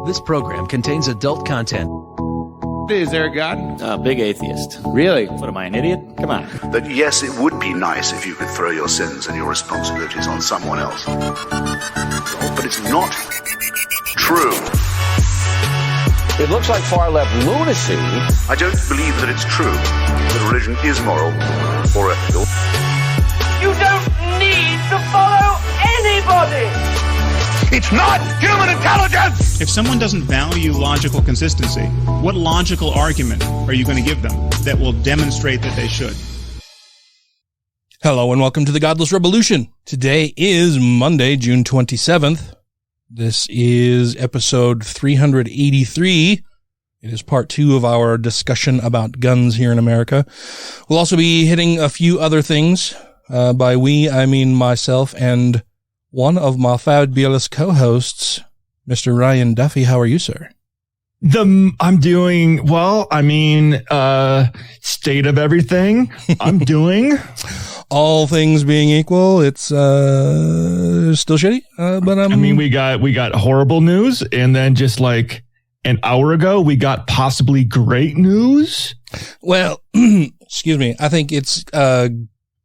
This program contains adult content. Is there a God? Big atheist. Really? What am I, an idiot? Come on. That yes, it would be nice if you could throw your sins and your responsibilities on someone else. But it's not true. It looks like far-left lunacy. I don't believe that it's true that religion is moral or ethical. You don't need to follow anybody! It's not human intelligence! If someone doesn't value logical consistency, what logical argument are you going to give them that will demonstrate that they should? Hello and welcome to the Godless Rebelution. Today is Monday, June 27th. This is episode 383. It is part 2 of our discussion about guns here in America. We'll also be hitting a few other things. By we, I mean myself and one of my fabulous co-hosts, Mr. Ryan Duffy. How are you, sir? I'm doing well. I mean, state of everything. I'm doing. All things being equal, it's still shitty. But I mean, we got horrible news, and then just like an hour ago, we got possibly great news. Well, excuse me. I think it's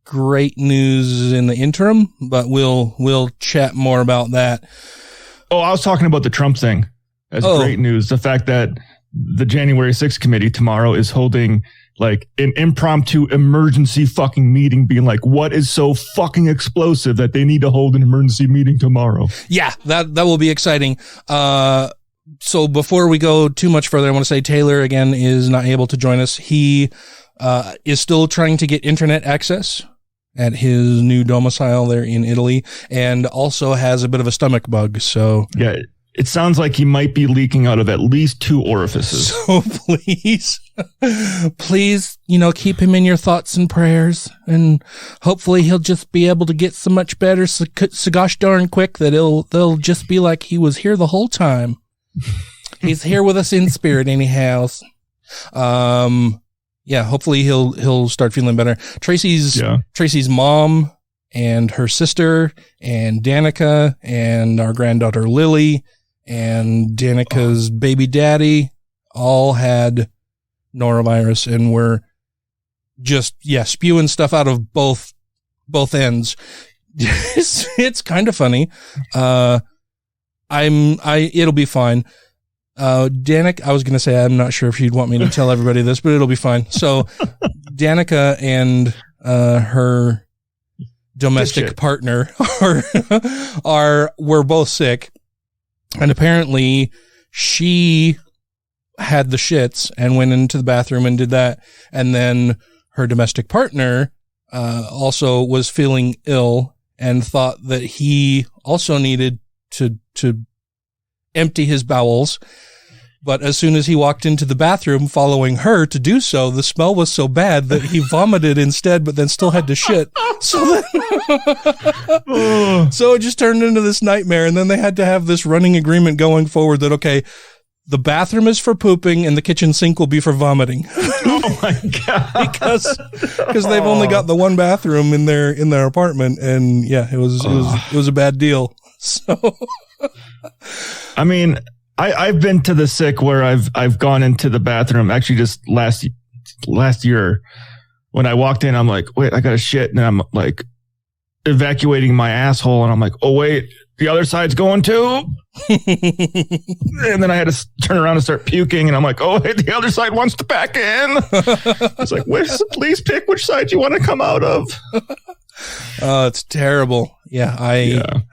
great news in the interim, but we'll chat more about that. Oh, I was talking about the Trump thing as great news. The fact that the January 6th committee tomorrow is holding like an impromptu emergency fucking meeting, being like, what is so fucking explosive that they need to hold an emergency meeting tomorrow? Yeah, that will be exciting. So before we go too much further, I want to say Taylor again is not able to join us. He is still trying to get internet access at his new domicile there in Italy, and also has a bit of a stomach bug. So yeah, it sounds like he might be leaking out of at least 2 orifices. So please, keep him in your thoughts and prayers, and hopefully he'll just be able to get so much better, so gosh darn quick that they'll just be like he was here the whole time. He's here with us in spirit, anyhow. Yeah, hopefully he'll start feeling better. Tracy's mom and her sister and Danica and our granddaughter Lily and Danica's baby daddy all had norovirus and were just spewing stuff out of both ends. It's kind of funny. It'll be fine. Danica, I was going to say, I'm not sure if you'd want me to tell everybody this, but it'll be fine. So Danica and her domestic partner were both sick, and apparently she had the shits and went into the bathroom and did that. And then her domestic partner also was feeling ill and thought that he also needed to empty his bowels. But as soon as he walked into the bathroom following her to do so, the smell was so bad that he vomited instead, but then still had to shit. So it just turned into this nightmare. And then they had to have this running agreement going forward that, okay, the bathroom is for pooping and the kitchen sink will be for vomiting. Oh my God. because they've only got the one bathroom in their apartment. And yeah, it was a bad deal. So I mean, I've been to the sick where I've gone into the bathroom. Actually, just last year when I walked in, I'm like, wait, I got to shit, and I'm like evacuating my asshole, and I'm like, oh wait, the other side's going too. And then I had to turn around and start puking, and I'm like, oh wait, the other side wants to back in. It's like, please pick which side you want to come out of. Oh, it's terrible. Yeah,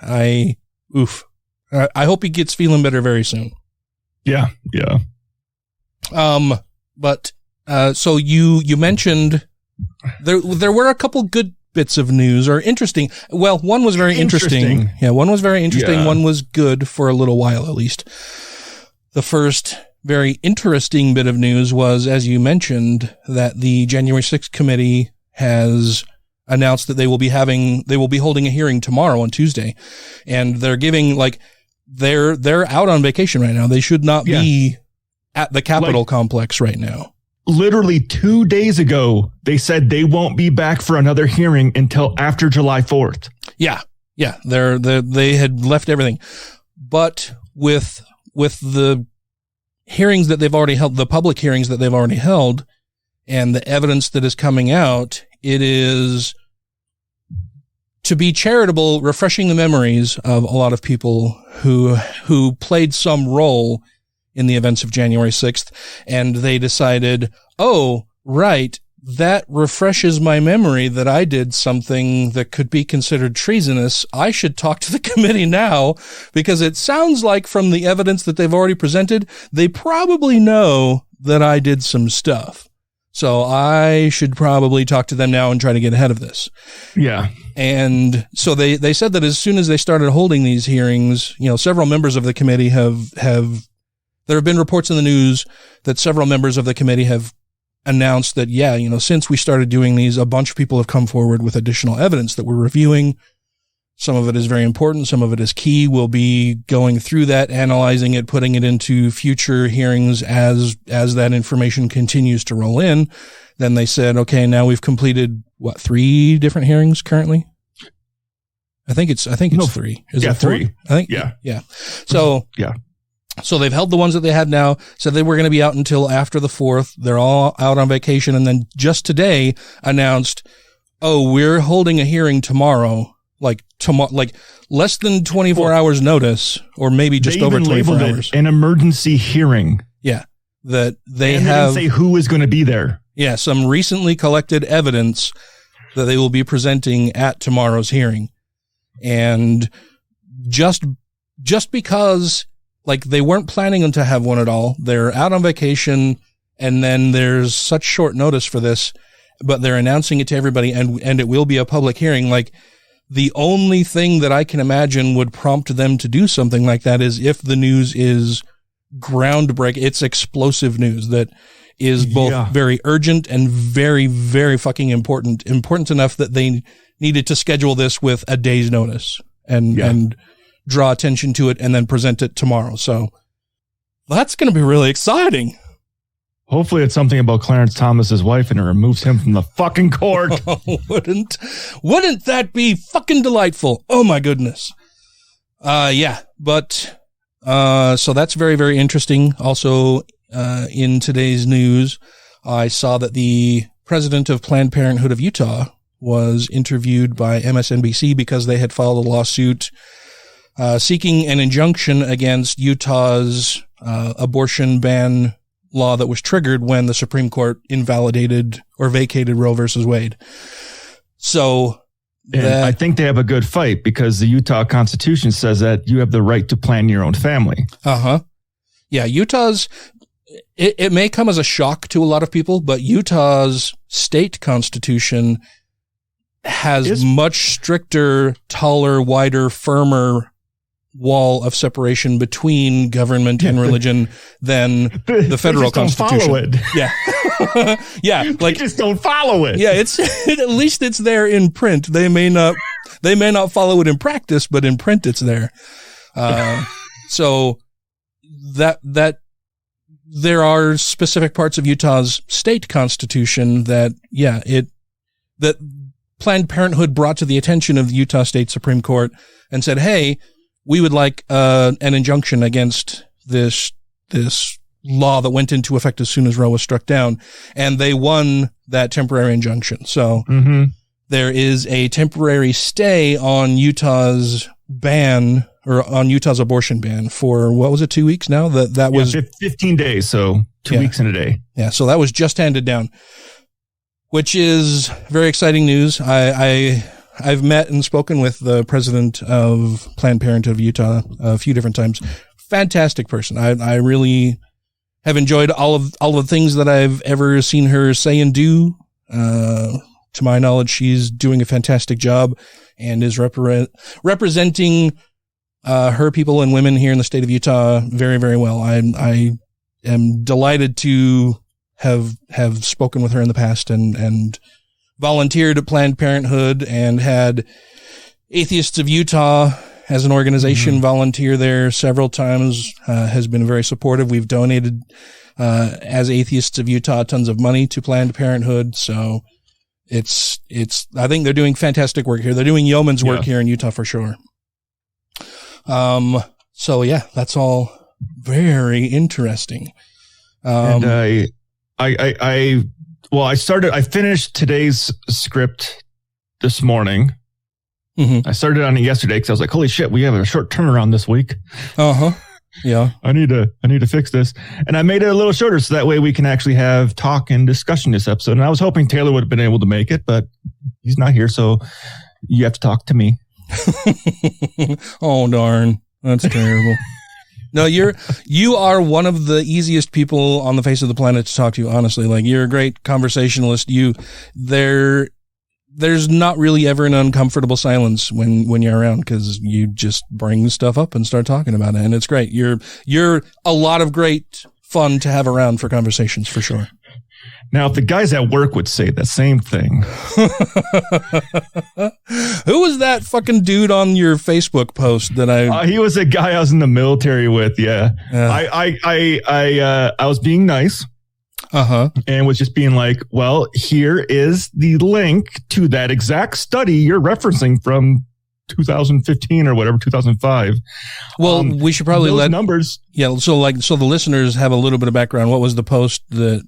oof. I hope he gets feeling better very soon. Yeah. But so you mentioned there were a couple good bits of news, or interesting. Well, one was very interesting. Yeah, one was very interesting. Yeah. One was good for a little while, at least. The first very interesting bit of news was, as you mentioned, that the January 6th committee has announced that they will be holding a hearing tomorrow on Tuesday, and they're giving they're out on vacation right now. They should not be at the Capitol complex right now. Literally 2 days ago, they said they won't be back for another hearing until after July 4th. Yeah. They had left everything, but with with the hearings that they've already held, the public hearings that they've already held, and the evidence that is coming out, it is, to be charitable, refreshing the memories of a lot of people who played some role in the events of January 6th, and they decided, oh, right, that refreshes my memory that I did something that could be considered treasonous. I should talk to the committee now, because it sounds like from the evidence that they've already presented, they probably know that I did some stuff. So I should probably talk to them now and try to get ahead of this. Yeah. And so they said that as soon as they started holding these hearings, several members of the committee there have been reports in the news that several members of the committee have announced that, since we started doing these, a bunch of people have come forward with additional evidence that we're reviewing. Some of it is very important. Some of it is key. We'll be going through that, analyzing it, putting it into future hearings as that information continues to roll in. Then they said, okay, now we've completed 3 different hearings currently? I think it's 3. Is it 4? 3. I think. Yeah. So, yeah. So they've held the ones that they had now, said they were going to be out until after the 4th. They're all out on vacation. And then just today announced, oh, we're holding a hearing tomorrow, like less than 24 hours notice, or maybe just over 24 hours. An emergency hearing. Yeah. That they and have. They didn't say who is going to be there. Yeah. Some recently collected evidence that they will be presenting at tomorrow's hearing. And just because, they weren't planning to have one at all. They're out on vacation, and then there's such short notice for this, but they're announcing it to everybody, and it will be a public hearing. The only thing that I can imagine would prompt them to do something like that is if the news is groundbreaking. It's explosive news that is both very urgent and very, very fucking important enough that they needed to schedule this with a day's notice and draw attention to it and then present it tomorrow. So that's going to be really exciting. Hopefully it's something about Clarence Thomas's wife and it removes him from the fucking court. Wouldn't that be fucking delightful? Oh my goodness. But so that's very, very interesting. Also, in today's news, I saw that the president of Planned Parenthood of Utah was interviewed by MSNBC because they had filed a lawsuit seeking an injunction against Utah's abortion ban law that was triggered when the Supreme Court invalidated or vacated Roe versus Wade. So I think they have a good fight because the Utah Constitution says that you have the right to plan your own family. Yeah, Utah's, it may come as a shock to a lot of people, but Utah's state constitution has much stricter, taller, wider, firmer wall of separation between government and religion than the federal constitution. Follow it. Yeah. Yeah. They just don't follow it. Yeah. At least it's there in print. They may not follow it in practice, but in print it's there. So that there are specific parts of Utah's state constitution that Planned Parenthood brought to the attention of the Utah State Supreme Court and said, hey, we would like an injunction against this law that went into effect as soon as Roe was struck down. And they won that temporary injunction. So there is a temporary stay on Utah's ban, or on Utah's abortion ban for, what was it, 2 weeks now? That was 15 days. So 2 weeks and a day. Yeah. So that was just handed down, which is very exciting news. I've met and spoken with the president of Planned Parenthood of Utah a few different times. Fantastic person. I really have enjoyed all of the things that I've ever seen her say and do. To my knowledge, she's doing a fantastic job and is representing her people and women here in the state of Utah very, very well. I am delighted to have spoken with her in the past and volunteered at Planned Parenthood and had Atheists of Utah as an organization volunteer there several times, has been very supportive. We've donated, as Atheists of Utah, tons of money to Planned Parenthood. So I think they're doing fantastic work here. They're doing yeoman's work here in Utah for sure. So yeah, that's all very interesting. And I finished today's script this morning. I started on it yesterday because I was like, holy shit, we have a short turnaround this week. Yeah. I need to fix this. And I made it a little shorter so that way we can actually have talk and discussion this episode. And I was hoping Taylor would have been able to make it, but he's not here, so you have to talk to me. Oh, darn. That's terrible. No, you are one of the easiest people on the face of the planet to talk to, honestly. Like, you're a great conversationalist. There's not really ever an uncomfortable silence when you're around, because you just bring stuff up and start talking about it, and it's great. You're a lot of great fun to have around for conversations, for sure. Now, if the guys at work would say the same thing. Who was that fucking dude on your Facebook post that he was a guy I was in the military with. Yeah. I was being nice. And was just being like, well, here is the link to that exact study you're referencing from 2015 or whatever, 2005. Well, we should probably let numbers. Yeah. So the listeners have a little bit of background. What was the post that?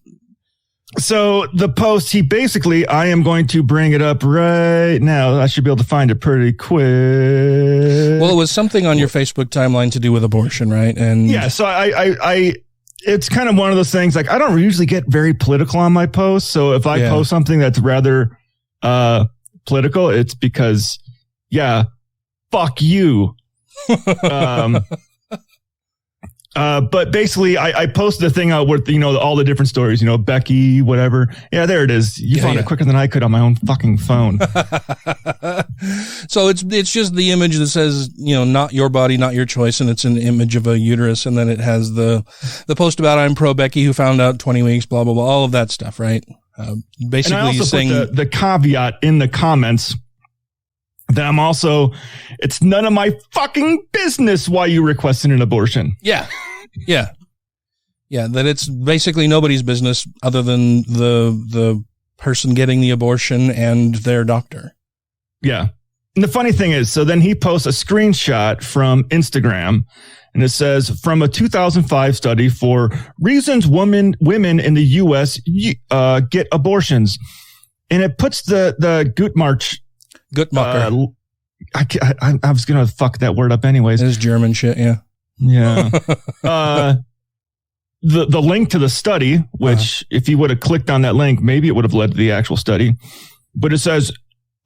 So the post, I am going to bring it up right now. I should be able to find it pretty quick. Well, it was something on your Facebook timeline to do with abortion, right? And yeah, so I it's kind of one of those things, like, I don't usually get very political on my posts. So if I post something that's rather political, it's because, fuck you. But basically, I posted a thing out with, all the different stories, Becky, whatever. Yeah, there it is. You found it quicker than I could on my own fucking phone. So it's just the image that says, not your body, not your choice. And it's an image of a uterus. And then it has the post about I'm pro Becky who found out 20 weeks, blah, blah, blah, all of that stuff, right? Basically, and I also saying put the caveat in the comments that it's none of my fucking business why you requested an abortion. Yeah. That it's basically nobody's business other than the person getting the abortion and their doctor. Yeah. And the funny thing is, so then he posts a screenshot from Instagram, and it says, from a 2005 study for reasons women in the U.S. Get abortions. And it puts the Guttmacher. I was going to fuck that word up anyways. It's German shit, yeah. Yeah. The link to the study, which if you would have clicked on that link, maybe it would have led to the actual study. But it says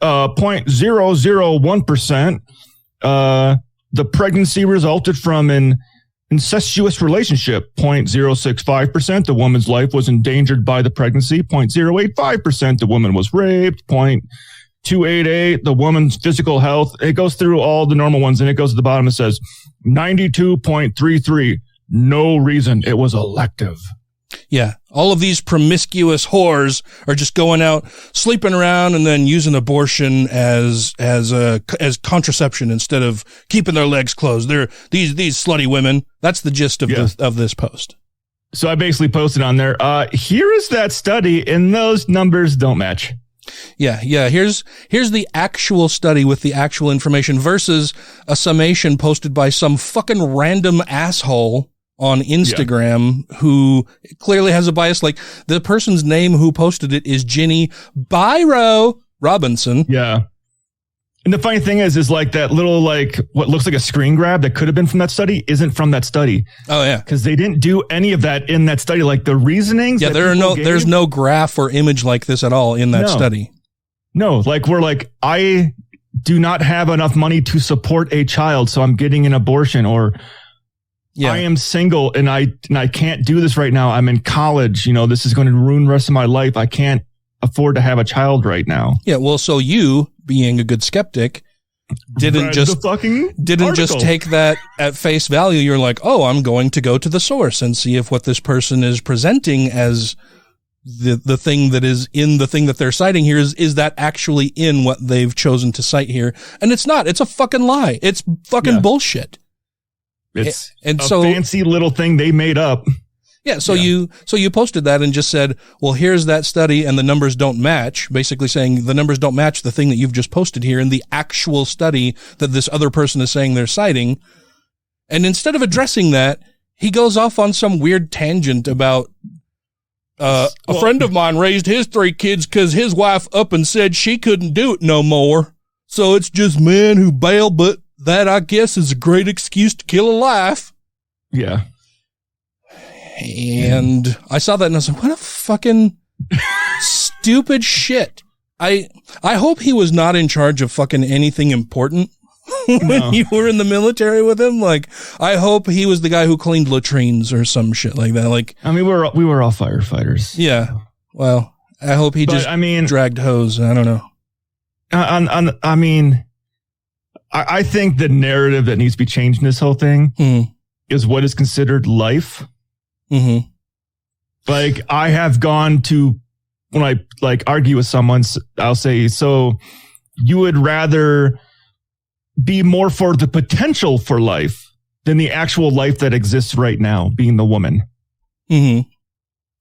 0.001%. The pregnancy resulted from an incestuous relationship. 0.065%. The woman's life was endangered by the pregnancy. 0.085%. The woman was raped. 0.288. The woman's physical health. It goes through all the normal ones, and it goes to the bottom. It says 92.33. No reason. It was elective. Yeah. All of these promiscuous whores are just going out, sleeping around, and then using abortion as contraception instead of keeping their legs closed. They're these slutty women. That's the gist of this post. So I basically posted on there, here is that study, and those numbers don't match. Yeah. Here's the actual study with the actual information versus a summation posted by some fucking random asshole on Instagram who clearly has a bias. Like, the person's name who posted it is Ginny Byro Robinson. Yeah. And the funny thing is like that little, like, what looks like a screen grab that could have been from that study isn't from that study. Oh yeah. Because they didn't do any of that in that study. Like the reasonings. Yeah. There's no graph or image like this at all in that study. No, like I do not have enough money to support a child, so I'm getting an abortion, or I am single and I can't do this right now. I'm in college. This is going to ruin the rest of my life. I can't afford to have a child right now. Yeah. Well, so you, being a good skeptic, didn't just take that at face value. You're like, oh, I'm going to go to the source and see if what this person is presenting as the thing that is in the thing that they're citing here is that actually in what they've chosen to cite here. And it's not. It's a fucking lie. It's fucking bullshit. It's fancy little thing they made up. Yeah. So you posted that and just said, well, here's that study and the numbers don't match, basically saying the numbers don't match the thing that you've just posted here in the actual study that this other person is saying they're citing. And instead of addressing that, he goes off on some weird tangent about a friend of mine raised his 3 kids because his wife up and said she couldn't do it no more. So it's just men who bail, but that, I guess, is a great excuse to kill a life. Yeah. And I saw that and I was like, what a fucking stupid shit. I hope he was not in charge of fucking anything important when you were in the military with him. Like, I hope he was the guy who cleaned latrines or some shit like that. Like, I mean, we were all firefighters. Yeah. Well, I hope he dragged hose. I don't know. I think the narrative that needs to be changed in this whole thing is what is considered life. Mm-hmm. Like, I have gone to, when I like argue with someone, I'll say, so you would rather be more for the potential for life than the actual life that exists right now, being the woman. Mm-hmm.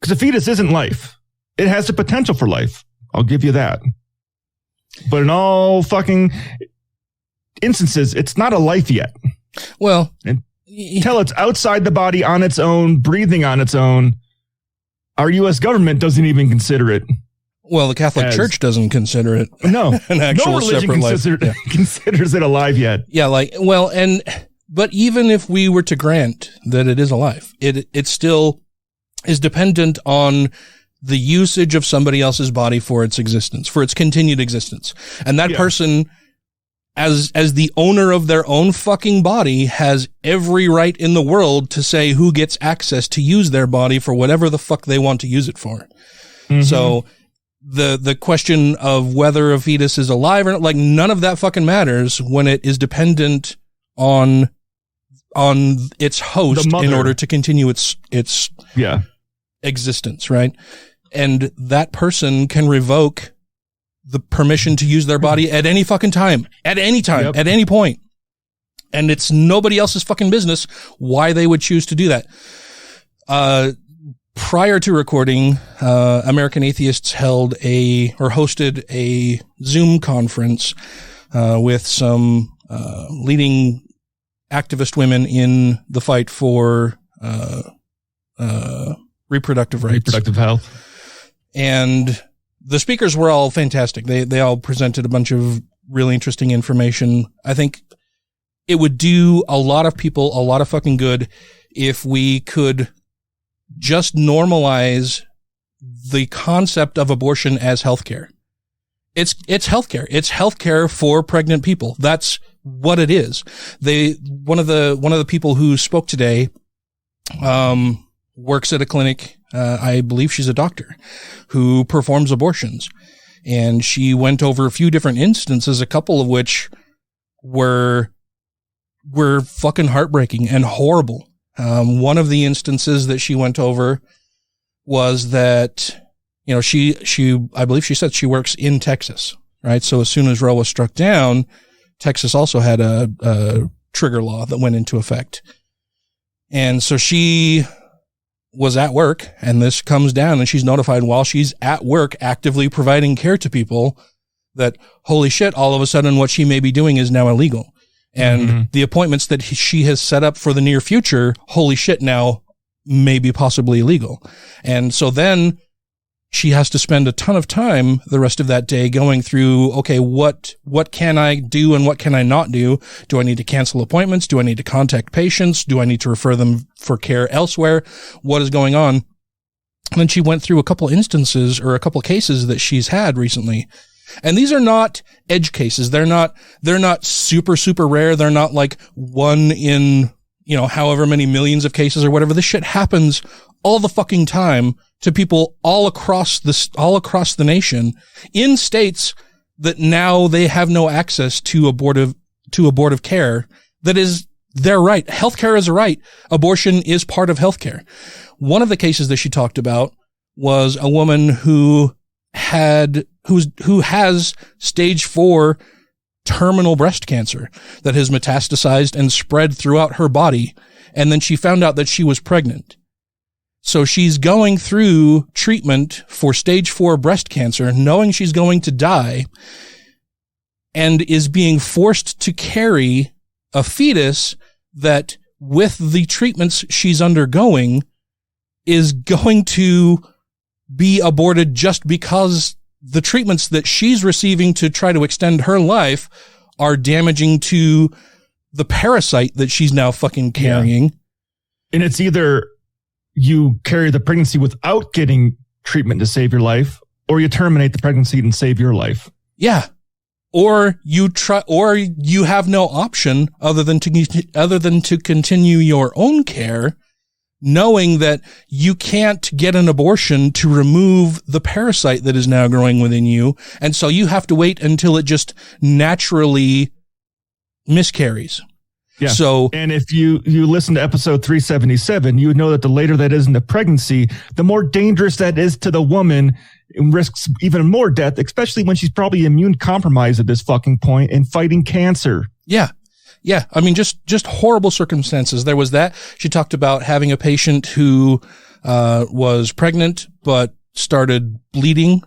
Because a fetus isn't life. It has the potential for life. I'll give you that. But in all fucking instances, it's not a life yet. Well, until it's outside the body on its own, breathing on its own, our U.S. government doesn't even consider it. Well, the Catholic Church doesn't consider it. No, an actual separate life. Considers it alive yet. Yeah, but even if we were to grant that it is alive, it still is dependent on the usage of somebody else's body for its existence, for its continued existence. And that person, as the owner of their own fucking body, has every right in the world to say who gets access to use their body for whatever the fuck they want to use it for. Mm-hmm. So the question of whether a fetus is alive or not, like, none of that fucking matters when it is dependent on its host in order to continue its existence, right? And that person can revoke the permission to use their body at any fucking time, at any point. And it's nobody else's fucking business why they would choose to do that. Prior to recording, American Atheists hosted a Zoom conference with some leading activist women in the fight for reproductive rights. Reproductive health. And the speakers were all fantastic. They all presented a bunch of really interesting information. I think it would do a lot of people a lot of fucking good if we could just normalize the concept of abortion as healthcare. It's healthcare. It's healthcare for pregnant people. That's what it is. One of the people who spoke today, works at a clinic. I believe she's a doctor who performs abortions, and she went over a few different instances, a couple of which were fucking heartbreaking and horrible. One of the instances that she went over was that, I believe she said she works in Texas, right? So as soon as Roe was struck down, Texas also had a trigger law that went into effect. And so she was at work, and this comes down, and she's notified while she's at work actively providing care to people that, holy shit, all of a sudden what she may be doing is now illegal. And the appointments that she has set up for the near future, holy shit, now may be possibly illegal. And so then she has to spend a ton of time the rest of that day going through, okay, what can I do and what can I not do? Do I need to cancel appointments? Do I need to contact patients? Do I need to refer them for care elsewhere? What is going on? And then she went through a couple instances or a couple cases that she's had recently. And these are not edge cases. They're not super, super rare. They're not like one in, however many millions of cases or whatever. This shit happens all the fucking time to people all across the nation in states that now they have no access to abortive care. That is their right. Healthcare is a right. Abortion is part of healthcare. One of the cases that she talked about was a woman who has stage 4 terminal breast cancer that has metastasized and spread throughout her body. And then she found out that she was pregnant. So she's going through treatment for stage 4 breast cancer, knowing she's going to die, and is being forced to carry a fetus that with the treatments she's undergoing is going to be aborted just because the treatments that she's receiving to try to extend her life are damaging to the parasite that she's now fucking carrying. Yeah. And it's either you carry the pregnancy without getting treatment to save your life, or you terminate the pregnancy and save your life. Yeah. Or you have no option other than to continue your own care, knowing that you can't get an abortion to remove the parasite that is now growing within you. And so you have to wait until it just naturally miscarries. Yeah. So, and if you listen to episode 377, you would know that the later that is in the pregnancy, the more dangerous that is to the woman and risks even more death, especially when she's probably immune compromised at this fucking point and fighting cancer. Yeah. Yeah. I mean, just horrible circumstances. There was that. She talked about having a patient who, was pregnant, but started bleeding,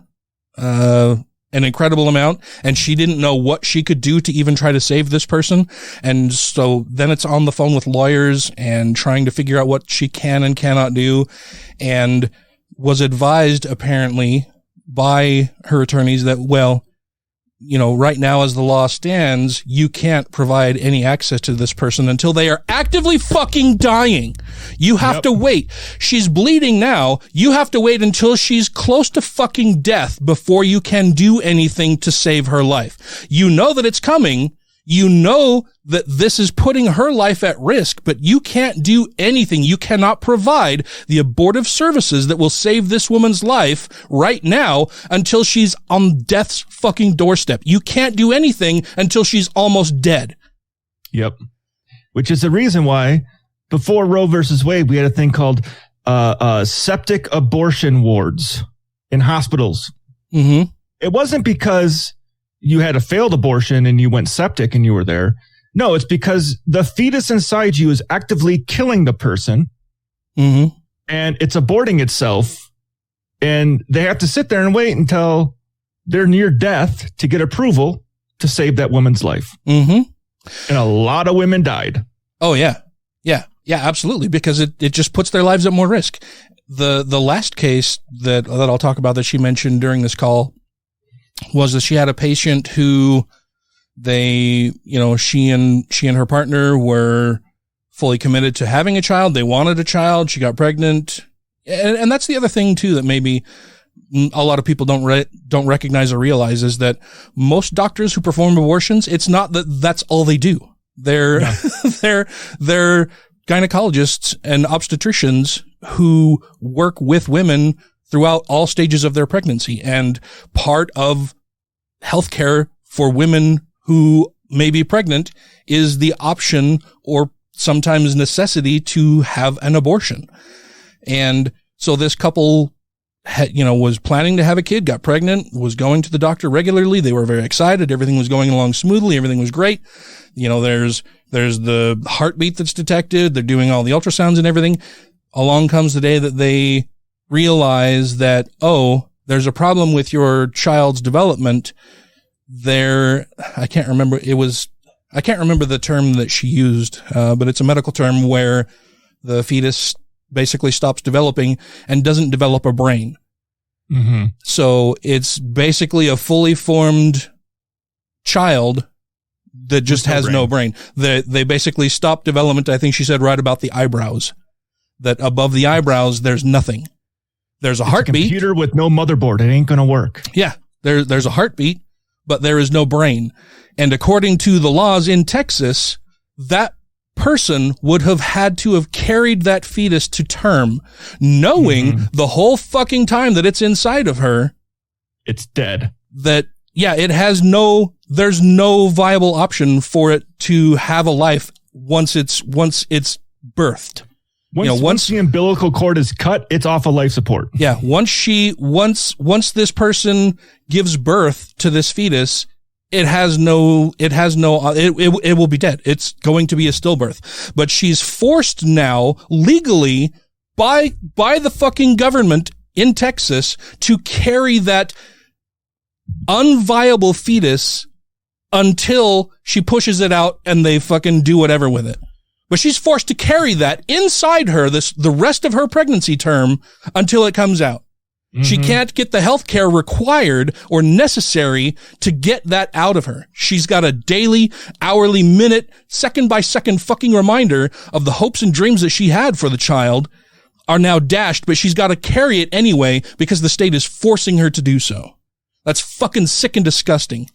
an incredible amount, and she didn't know what she could do to even try to save this person. And so then it's on the phone with lawyers and trying to figure out what she can and cannot do, and was advised apparently by her attorneys that, well, you know, right now as the law stands, you can't provide any access to this person until they are actively fucking dying. You have to wait. She's bleeding now. You have to wait until she's close to fucking death before you can do anything to save her life. You know that it's coming. You know that this is putting her life at risk, but you can't do anything. You cannot provide the abortive services that will save this woman's life right now until she's on death's fucking doorstep. You can't do anything until she's almost dead. Yep. Which is the reason why before Roe versus Wade, we had a thing called septic abortion wards in hospitals. Mm-hmm. It wasn't because you had a failed abortion and you went septic and you were there. No, it's because the fetus inside you is actively killing the person, mm-hmm. and it's aborting itself, and they have to sit there and wait until they're near death to get approval to save that woman's life. Mm-hmm. And a lot of women died. Oh, yeah. Yeah. Yeah, absolutely. Because it just puts their lives at more risk. The last case that I'll talk about that she mentioned during this call was that she had a patient who she and her partner were fully committed to having a child. They wanted a child. She got pregnant. And that's the other thing too, that maybe a lot of people don't recognize or realize, is that most doctors who perform abortions, it's not that that's all they do. They're gynecologists and obstetricians who work with women throughout all stages of their pregnancy. And part of healthcare for women who may be pregnant is the option or sometimes necessity to have an abortion. And so this couple was planning to have a kid, got pregnant, was going to the doctor regularly. They were very excited. Everything was going along smoothly. Everything was great. There's the heartbeat that's detected. They're doing all the ultrasounds and everything. Along comes the day that they realize that, oh, there's a problem with your child's development. I can't remember the term that she used, but it's a medical term where the fetus basically stops developing and doesn't develop a brain. Mm-hmm. So it's basically a fully formed child that just has no brain. They basically stop development. I think she said right about the eyebrows, that above the eyebrows, there's nothing. There's a heartbeat. A computer with no motherboard. It ain't going to work. Yeah. There's a heartbeat, but there is no brain. And according to the laws in Texas, that person would have had to have carried that fetus to term, knowing the whole fucking time that it's inside of her, it's dead. That, yeah, there's no viable option for it to have a life once it's birthed. Once the umbilical cord is cut, it's off of life support. Yeah. Once this person gives birth to this fetus, it will be dead. It's going to be a stillbirth. But she's forced now legally by the fucking government in Texas to carry that unviable fetus until she pushes it out and they fucking do whatever with it. But she's forced to carry that inside her the rest of her pregnancy term until it comes out. Mm-hmm. She can't get the health care required or necessary to get that out of her. She's got a daily, hourly, minute, second by second fucking reminder of the hopes and dreams that she had for the child are now dashed, but she's got to carry it anyway because the state is forcing her to do so. That's fucking sick and disgusting.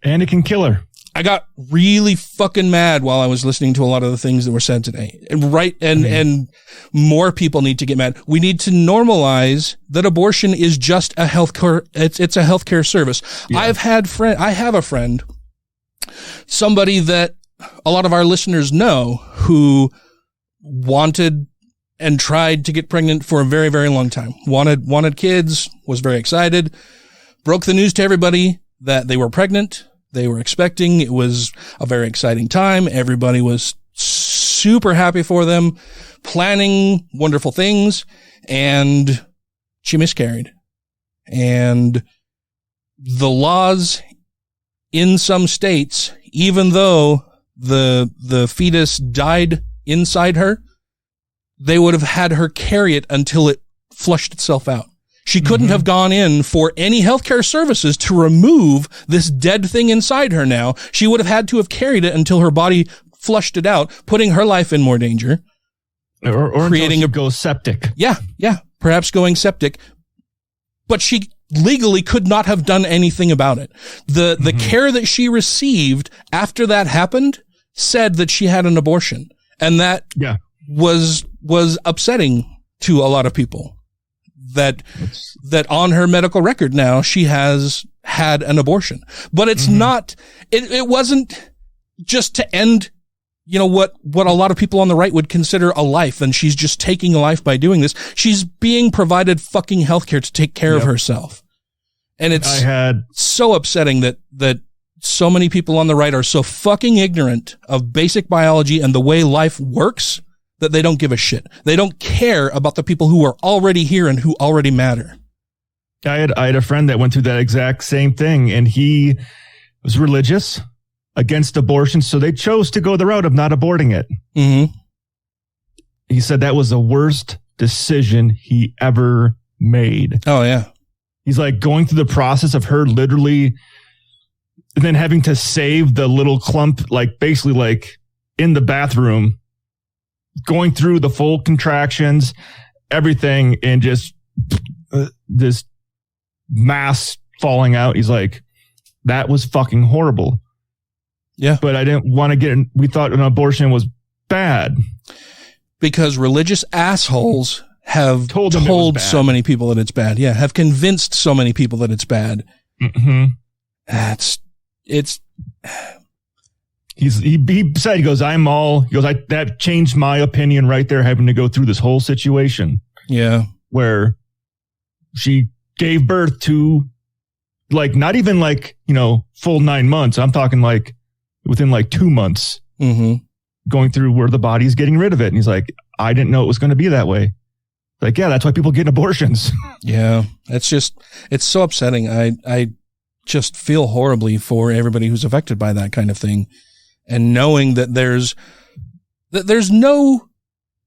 And it can kill her. I got really fucking mad while I was listening to a lot of the things that were said today. And more people need to get mad. We need to normalize that abortion is just a healthcare. It's a healthcare service. Yeah. I have a friend, somebody that a lot of our listeners know, who wanted and tried to get pregnant for a very, very long time. Wanted kids, was very excited, broke the news to everybody that they were pregnant. They were expecting. It was a very exciting time. Everybody was super happy for them, planning wonderful things, and she miscarried. And the laws in some states, even though the fetus died inside her, they would have had her carry it until it flushed itself out. She couldn't have gone in for any healthcare services to remove this dead thing inside her now. She would have had to have carried it until her body flushed it out, putting her life in more danger. Or creating a go septic. Yeah. Perhaps going septic. But she legally could not have done anything about it. The care that she received after that happened said that she had an abortion. And that was upsetting to a lot of people. That on her medical record now, she has had an abortion. But it's not, it wasn't just to end, what a lot of people on the right would consider a life, and she's just taking a life by doing this. She's being provided fucking healthcare to take care of herself. And it's so upsetting that so many people on the right are so fucking ignorant of basic biology and the way life works that they don't give a shit. They don't care about the people who are already here and who already matter. I had a friend that went through that exact same thing, and he was religious, against abortion, so they chose to go the route of not aborting it. Mm-hmm. He said that was the worst decision he ever made. Oh, yeah. He's like going through the process of her literally, and then having to save the little clump, like basically like in the bathroom, going through the full contractions, everything, and just this mass falling out. He's like, that was fucking horrible. Yeah. But I didn't want to get in. We thought an abortion was bad. Because religious assholes have told so many people that it's bad. Yeah. Have convinced so many people that it's bad. Mm-hmm. He said, he goes, that changed my opinion right there, having to go through this whole situation. Yeah. Where she gave birth to, like, not even like, full 9 months. I'm talking like within like 2 months, going through where the body's getting rid of it. And he's like, I didn't know it was going to be that way. Like, yeah, that's why people get abortions. Yeah. It's so upsetting. I just feel horribly for everybody who's affected by that kind of thing. And knowing that there's no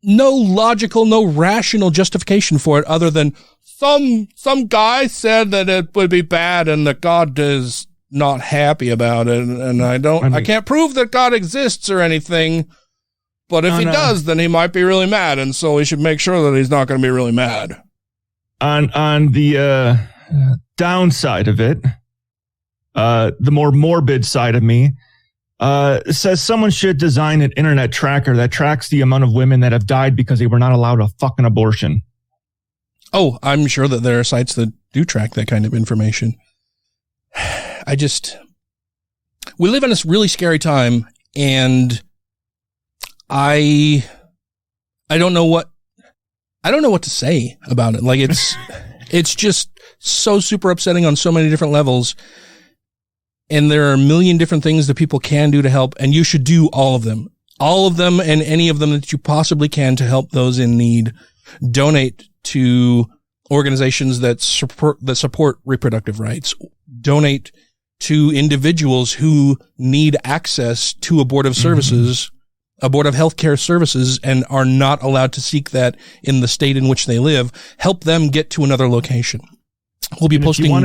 logical, no rational justification for it other than some guy said that it would be bad and that God is not happy about it. And I can't prove that God exists or anything, but if he does, then he might be really mad. And so we should make sure that he's not going to be really mad. On the downside of it, the more morbid side of me, says someone should design an internet tracker that tracks the amount of women that have died because they were not allowed a fucking abortion. Oh, I'm sure that there are sites that do track that kind of information. We live in a really scary time, and I don't know what to say about it. Like, it's just so super upsetting on so many different levels. And there are a million different things that people can do to help, and you should do all of them and any of them that you possibly can to help those in need. Donate to organizations that support reproductive rights. Donate to individuals who need access to abortive services a board of healthcare services and are not allowed to seek that in the state in which they live, help them get to another location. We'll be posting. I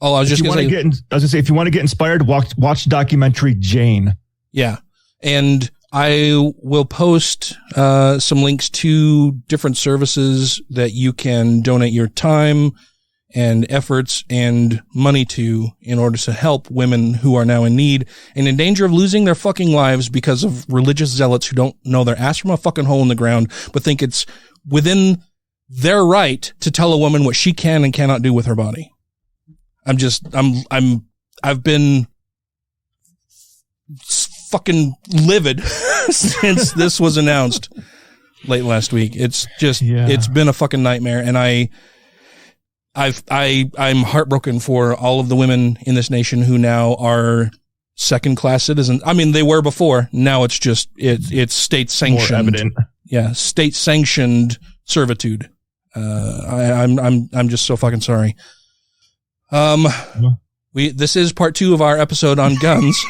was going to say, if you want to get inspired, watch the documentary Jane. Yeah. And I will post some links to different services that you can donate your time and efforts and money to in order to help women who are now in need and in danger of losing their fucking lives because of religious zealots who don't know their ass from a fucking hole in the ground, but think it's within their right to tell a woman what she can and cannot do with her body. I've been fucking livid since this was announced late last week. It's been a fucking nightmare. And I'm heartbroken for all of the women in this nation who now are second-class citizens. I mean, they were before. Now it's just, it's state-sanctioned. More evident. Yeah. State-sanctioned servitude. I'm just so fucking sorry. This is part 2 of our episode on guns.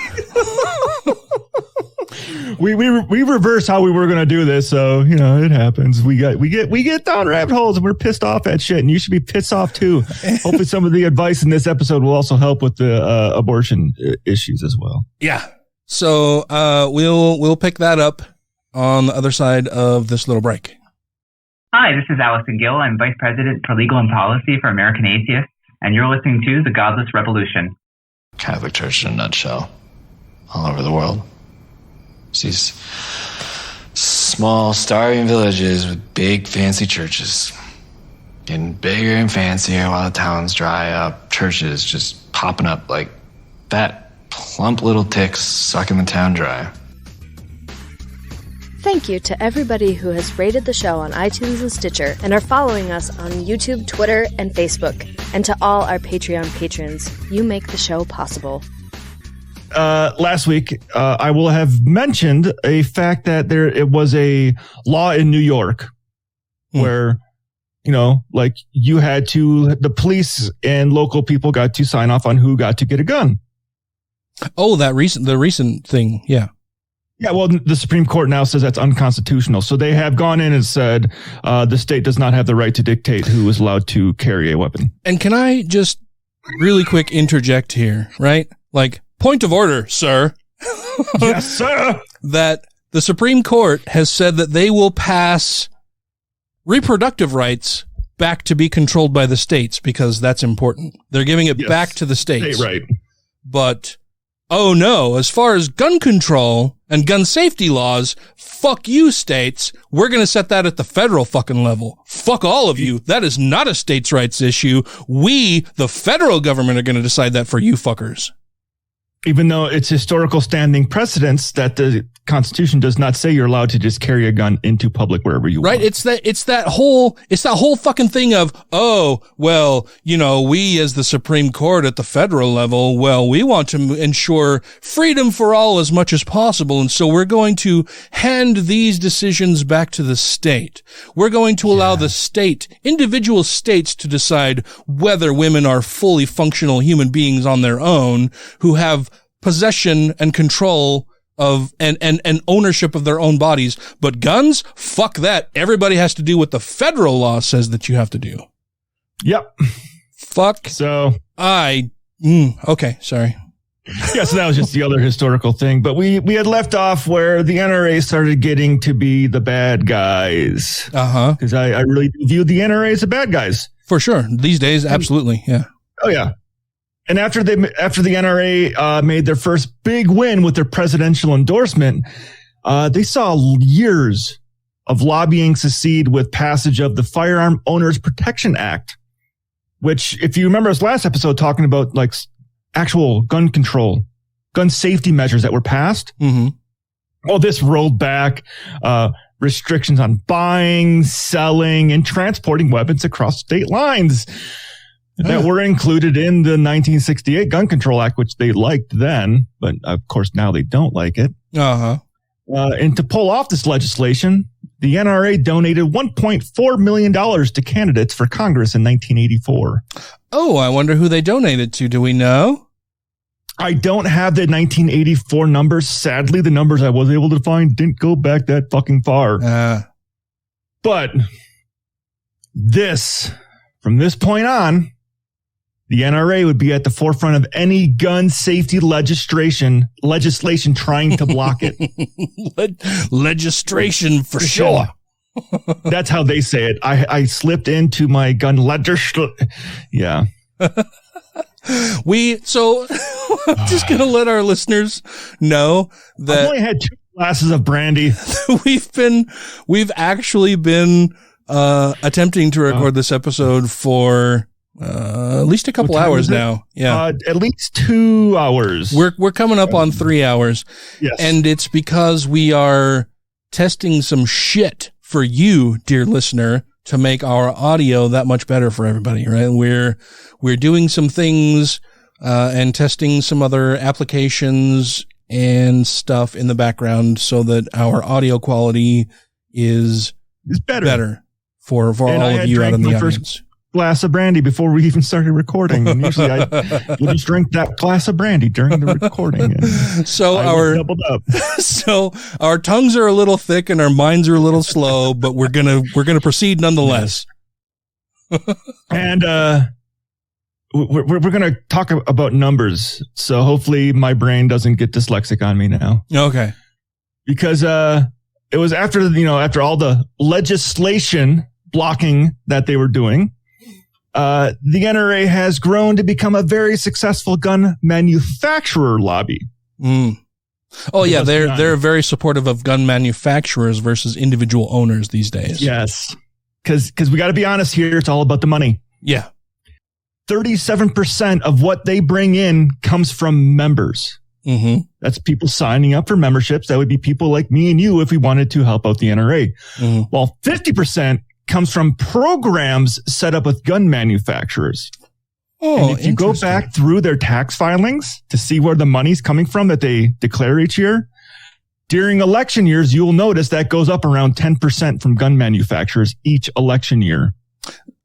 We reversed how we were going to do this, so it happens. We get down rabbit holes and we're pissed off at shit, and you should be pissed off too. Hopefully, some of the advice in this episode will also help with the abortion issues as well. Yeah. So we'll pick that up on the other side of this little break. Hi, this is Allison Gill. I'm Vice President for Legal and Policy for American Atheists, and you're listening to the Godless Rebelution. Catholic Church in a nutshell, all over the world. It's these small, starving villages with big, fancy churches. Getting bigger and fancier while the towns dry up. Churches just popping up like fat, plump little ticks sucking the town dry. Thank you to everybody who has rated the show on iTunes and Stitcher and are following us on YouTube, Twitter, and Facebook. And to all our Patreon patrons, you make the show possible. Last week, I will have mentioned a fact that it was a law in New York where, you had to, the police and local people got to sign off on who got to get a gun. Oh, the recent thing. Yeah. Yeah, well, the Supreme Court now says that's unconstitutional. So they have gone in and said the state does not have the right to dictate who is allowed to carry a weapon. And can I just really quick interject here, right? Like, point of order, sir. Yes, sir. That the Supreme Court has said that they will pass reproductive rights back to be controlled by the states because that's important. They're giving it back to the states. Right. But, oh no, as far as gun control and gun safety laws, fuck you, states. We're going to set that at the federal fucking level. Fuck all of you. That is not a states' rights issue. We, the federal government, are going to decide that for you fuckers. Even though it's historical standing precedence that the Constitution does not say you're allowed to just carry a gun into public wherever you want. Right. It's that whole fucking thing of, oh, well, we as the Supreme Court at the federal level, well, we want to ensure freedom for all as much as possible. And so we're going to hand these decisions back to the state. We're going to allow the individual states to decide whether women are fully functional human beings on their own who have possession and control of and ownership of their own bodies. But guns, fuck that. Everybody has to do what the federal law says that you have to do. Yep. Fuck. So okay, sorry. Yeah, so that was just the other historical thing. But we had left off where the NRA started getting to be the bad guys. Because I really view the NRA as the bad guys. For sure. These days, absolutely. Yeah. Oh, yeah. And after the NRA made their first big win with their presidential endorsement, they saw years of lobbying succeed with passage of the Firearm Owners Protection Act, which, if you remember us last episode talking about like actual gun control, gun safety measures that were passed. Mm-hmm. Well, this rolled back restrictions on buying, selling, and transporting weapons across state lines that were included in the 1968 Gun Control Act, which they liked then, but of course now they don't like it. And to pull off this legislation, the NRA donated $1.4 million to candidates for Congress in 1984. Oh, I wonder who they donated to. Do we know? I don't have the 1984 numbers. Sadly, the numbers I was able to find didn't go back that fucking far. But from this point on, the NRA would be at the forefront of any gun safety legislation trying to block it. Legislation for sure. That's how they say it. I slipped into my gun legislation. Yeah. I'm just going to let our listeners know that I've only had 2 glasses of brandy. we've actually been attempting to record this episode for at least a couple hours now. Yeah. At least 2 hours. We're coming up on 3 hours. Yes. And it's because we are testing some shit for you, dear listener, to make our audio that much better for everybody, right? We're doing some things and testing some other applications and stuff in the background so that our audio quality is better for all of you out in the audience. Glass of brandy before we even started recording, and usually I would just drink that glass of brandy during the recording. So doubled up. So our tongues are a little thick and our minds are a little slow, but we're gonna proceed nonetheless. And we're gonna talk about numbers. So hopefully my brain doesn't get dyslexic on me now. Okay. Because it was after all the legislation blocking that they were doing. The NRA has grown to become a very successful gun manufacturer lobby. Oh yeah, they're very supportive of gun manufacturers versus individual owners these days. Yes, because we got to be honest here. It's all about the money. Yeah, 37% of what they bring in comes from members. Mm-hmm. That's people signing up for memberships. That would be people like me and you if we wanted to help out the NRA. Mm-hmm. While 50% comes from programs set up with gun manufacturers. Oh, and if you go back through their tax filings to see where the money's coming from that they declare each year, during election years, you'll notice that goes up around 10% from gun manufacturers each election year.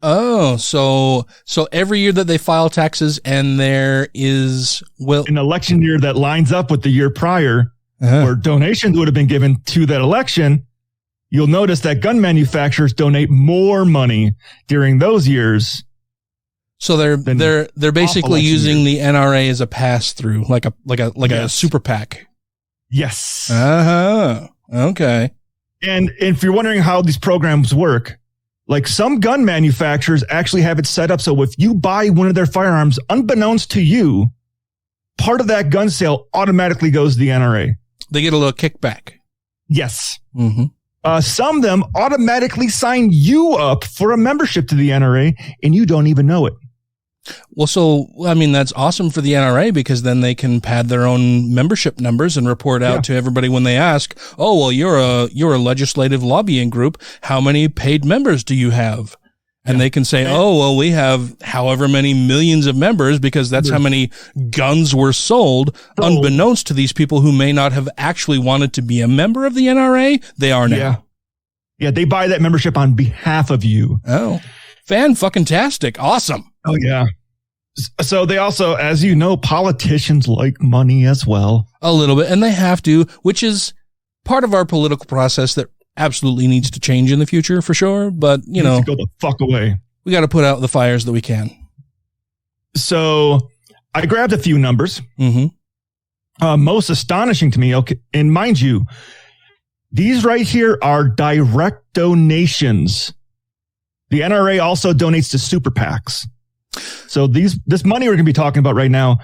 Oh, so every year that they file taxes and there is an election year that lines up with the year prior where donations would have been given to that election, you'll notice that gun manufacturers donate more money during those years. So they're basically using the NRA as a pass through, like a super PAC. Yes. Okay. And if you're wondering how these programs work, like some gun manufacturers actually have it set up so if you buy one of their firearms, unbeknownst to you, part of that gun sale automatically goes to the NRA. They get a little kickback. Yes. Mm-hmm. Some of them automatically sign you up for a membership to the NRA, and you don't even know it. Well, so, I mean, that's awesome for the NRA because then they can pad their own membership numbers and report out to everybody when they ask, oh, well, you're a legislative lobbying group. How many paid members do you have? And they can say, oh, well, we have however many millions of members because that's how many guns were sold, unbeknownst to these people who may not have actually wanted to be a member of the NRA. They are now. Yeah, they buy that membership on behalf of you. Oh, fan-fucking-tastic. Awesome. Oh, yeah. So they also, as you know, politicians like money as well. A little bit, and they have to, which is part of our political process that absolutely needs to change in the future for sure. But, you know, go the fuck away. We got to put out the fires that we can. So I grabbed a few numbers. Mm-hmm. Most astonishing to me. Okay. And mind you, these right here are direct donations. The NRA also donates to super PACs. So this money we're going to be talking about right now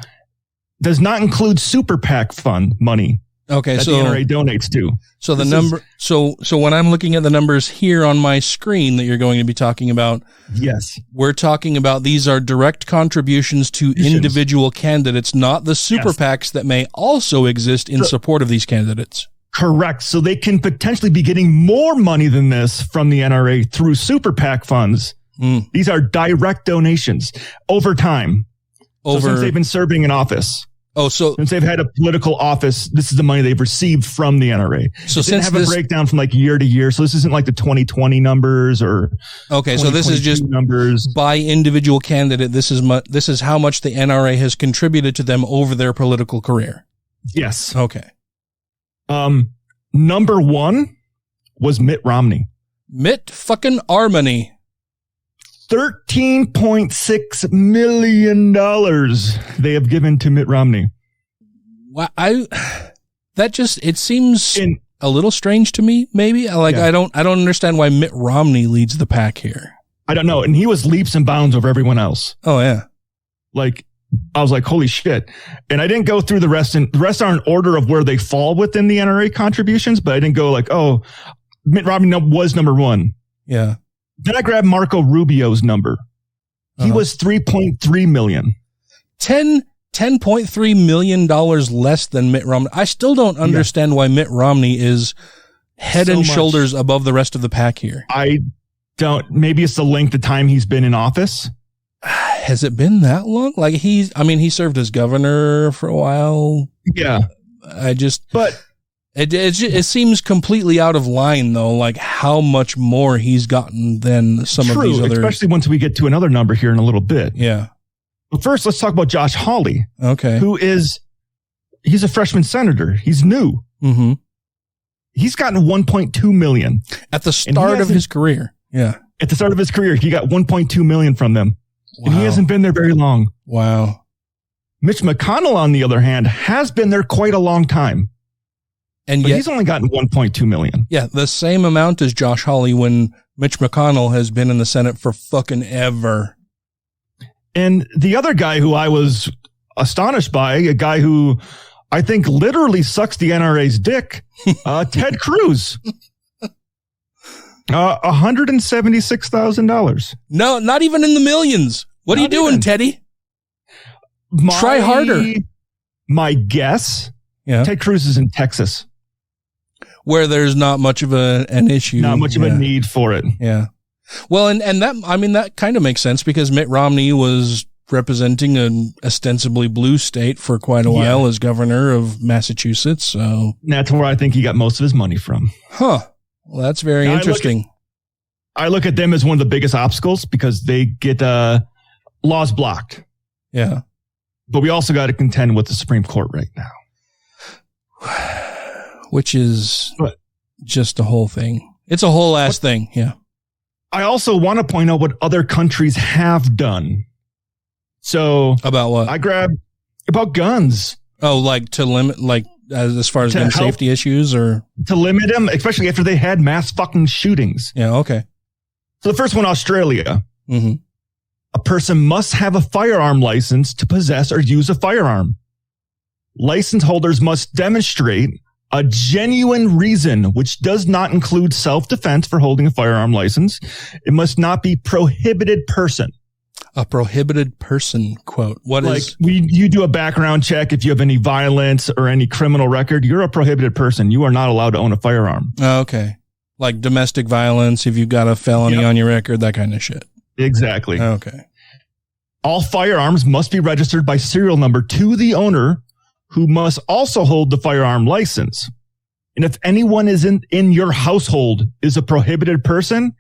does not include super PAC fund money. Okay, that so the NRA donates to. So the number, so when I'm looking at the numbers here on my screen that you're going to be talking about, yes, we're talking about these are direct contributions to individual candidates, not the super PACs that may also exist in support of these candidates. Correct. So they can potentially be getting more money than this from the NRA through super PAC funds. These are direct donations over time. Since they've been serving in office. Oh, so since they've had a political office, this is the money they've received from the NRA. So it didn't have a breakdown from like year to year. So this isn't like the 2020 numbers or okay. So this is just numbers by individual candidate. This is how much the NRA has contributed to them over their political career. Yes. Okay. Number one was Mitt Romney. Mitt fucking Armony. $13.6 million they have given to Mitt Romney. Wow, it seems a little strange to me. Maybe I don't understand why Mitt Romney leads the pack here. I don't know, and he was leaps and bounds over everyone else. Oh yeah, like I was like, holy shit! And I didn't go through the rest, and the rest are in order of where they fall within the NRA contributions. But I didn't go like, oh, Mitt Romney was number one. Yeah. Then I grabbed Marco Rubio's number. He was $3.3 million. $10.3 million less than Mitt Romney. I still don't understand why Mitt Romney is head and shoulders above the rest of the pack here. I don't. Maybe it's the length of time he's been in office. Has it been that long? Like he served as governor for a while. Yeah. But it seems completely out of line though, like how much more he's gotten than some of these other. Especially once we get to another number here in a little bit. Yeah. But first, let's talk about Josh Hawley. Okay. He's a freshman senator. He's new. Mm-hmm. He's gotten $1.2 million at the start of his career. Yeah. At the start of his career, he got $1.2 million from them. Wow. And he hasn't been there very long. Wow. Mitch McConnell, on the other hand, has been there quite a long time. And but yet he's only gotten $1.2 million. Yeah, the same amount as Josh Hawley when Mitch McConnell has been in the Senate for fucking ever. And the other guy who I was astonished by, a guy who I think literally sucks the NRA's dick, Ted Cruz. $176,000. No, not even in the millions. What are you doing, Teddy? Try harder. My guess, Ted Cruz is in Texas. Where there's not much of an issue. Not much of a need for it. Yeah. Well, and that kind of makes sense because Mitt Romney was representing an ostensibly blue state for quite a while as governor of Massachusetts. So that's where I think he got most of his money from. Huh. Well, that's very interesting. I look at them as one of the biggest obstacles because they get laws blocked. Yeah. But we also got to contend with the Supreme Court right now. Which is just a whole thing. It's a whole ass thing. Yeah. I also want to point out what other countries have done. So about what? I grabbed about guns. Oh, like to limit, like as far as gun safety issues, or to limit them, especially after they had mass fucking shootings. Yeah. Okay. So the first one, Australia. Mm-hmm. A person must have a firearm license to possess or use a firearm. License holders must demonstrate a genuine reason, which does not include self-defense for holding a firearm license. It must not be prohibited person. A prohibited person, quote. What is? You do a background check. If you have any violence or any criminal record, you're a prohibited person. You are not allowed to own a firearm. Oh, okay. Like domestic violence, if you've got a felony on your record, that kind of shit. Exactly. Okay. All firearms must be registered by serial number to the owner, who must also hold the firearm license. And if anyone is in your household is a prohibited person,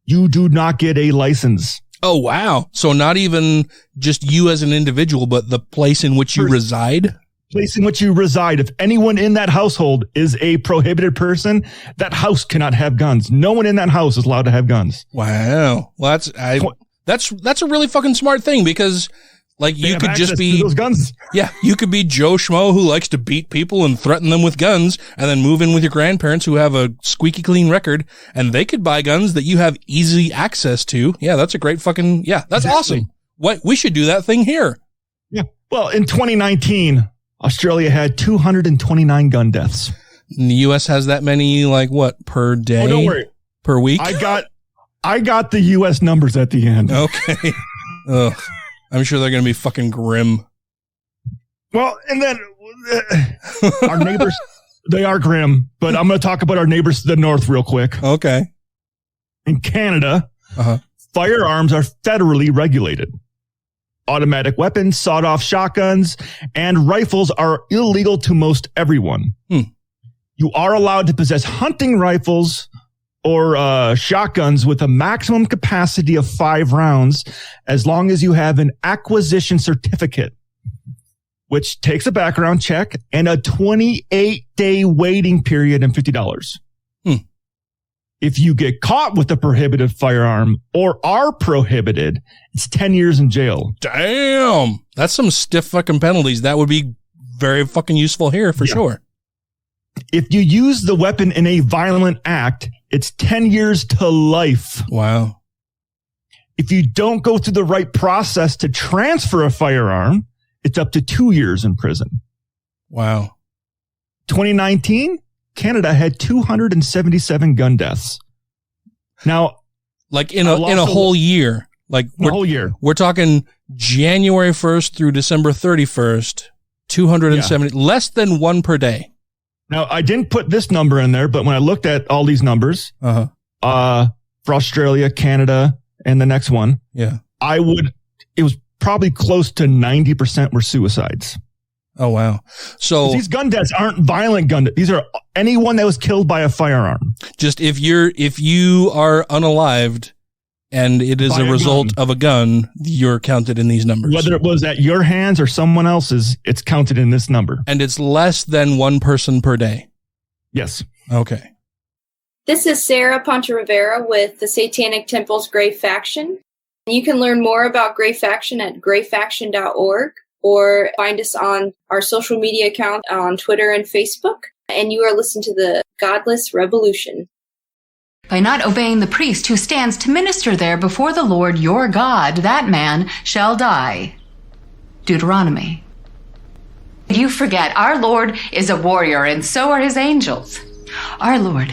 you do not get a license. Oh, wow. So not even just you as an individual, but the place in which you reside? Place in which you reside. If anyone in that household is a prohibited person, that house cannot have guns. No one in that house is allowed to have guns. Wow. Well, that's a really fucking smart thing because like you could just be those guns. Yeah, you could be Joe Schmo who likes to beat people and threaten them with guns and then move in with your grandparents who have a squeaky clean record and they could buy guns that you have easy access to. Yeah, that's a great fucking, that's awesome. What we should do that thing here. Yeah. Well, in 2019, Australia had 229 gun deaths. And the US has that many, like what, per day? Oh, don't worry. Per week? I got the US numbers at the end. Okay. Ugh. I'm sure they're going to be fucking grim. Well, and then our neighbors, they are grim, but I'm going to talk about our neighbors to the north real quick. Okay. In Canada, firearms are federally regulated. Automatic weapons, sawed-off shotguns, and rifles are illegal to most everyone. You are allowed to possess hunting rifles or shotguns with a maximum capacity of 5 rounds as long as you have an acquisition certificate, which takes a background check and a 28-day waiting period and $50. If you get caught with a prohibited firearm or are prohibited, it's 10 years in jail. Damn. That's some stiff fucking penalties. That would be very fucking useful here for sure. If you use the weapon in a violent act, it's 10 years to life. Wow. If you don't go through the right process to transfer a firearm, it's up to 2 years in prison. Wow. 2019, Canada had 277 gun deaths. Now, like in a whole year, like a whole year, we're talking January 1st through December 31st, 270, less than 1 per day. Now, I didn't put this number in there, but when I looked at all these numbers, for Australia, Canada, and the next one, it was probably close to 90% were suicides. Oh, wow. So these gun deaths aren't violent gun deaths. These are anyone that was killed by a firearm. Just if you are unalived and it is a result of a gun, you're counted in these numbers. Whether it was at your hands or someone else's, it's counted in this number. And it's less than 1 person per day. Yes. Okay. This is Sarah Ponte Rivera with the Satanic Temple's Grey Faction. You can learn more about Grey Faction at greyfaction.org or find us on our social media account on Twitter and Facebook. And you are listening to the Godless Rebelution. By not obeying the priest who stands to minister there before the Lord your God, that man shall die. Deuteronomy. You forget, our Lord is a warrior, and so are his angels. Our Lord